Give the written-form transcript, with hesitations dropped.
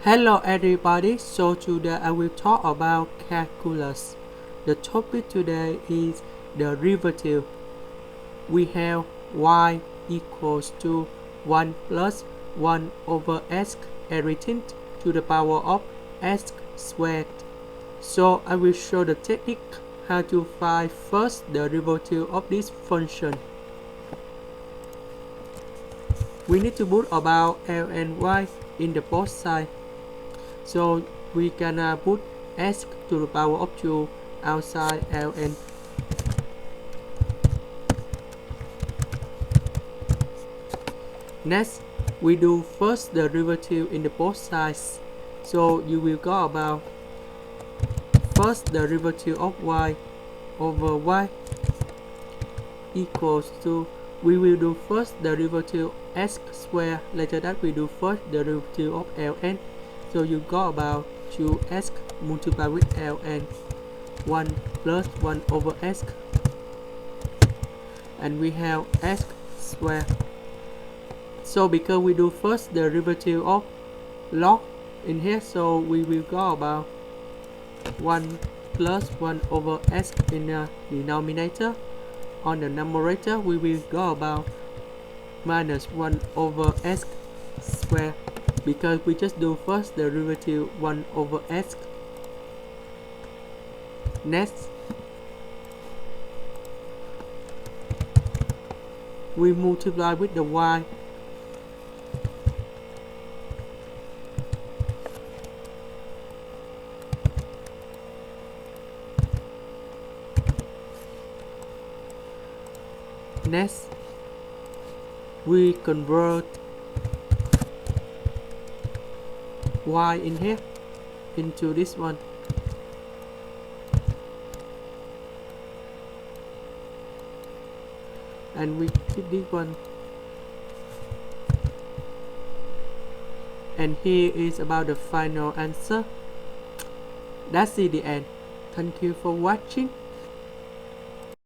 Hello everybody, so today I will talk about calculus. The topic today is derivative. We have y equals to 1 plus 1 over x everything to the power of x squared. So I will show the technique how to find first derivative of this function. We need to put about l and y in the both sides. So we can put x to the power of 2 outside ln. Next, we do first derivative in the both sides. So you will go about first derivative of y over y equals to, we will do first derivative x squared, later that we do first derivative of ln. So you go about 2x multiplied with ln 1 plus 1 over x, and we have x squared. So because we do first derivative of log in here, so we will go about 1 plus 1 over x in the denominator. On the numerator we will go about minus 1 over x squared, because we just do first derivative 1 over x. Next, we multiply with the y. Next, we convert y in here into this one. And we keep this one. And here is about the final answer. That's the end. Thank you for watching.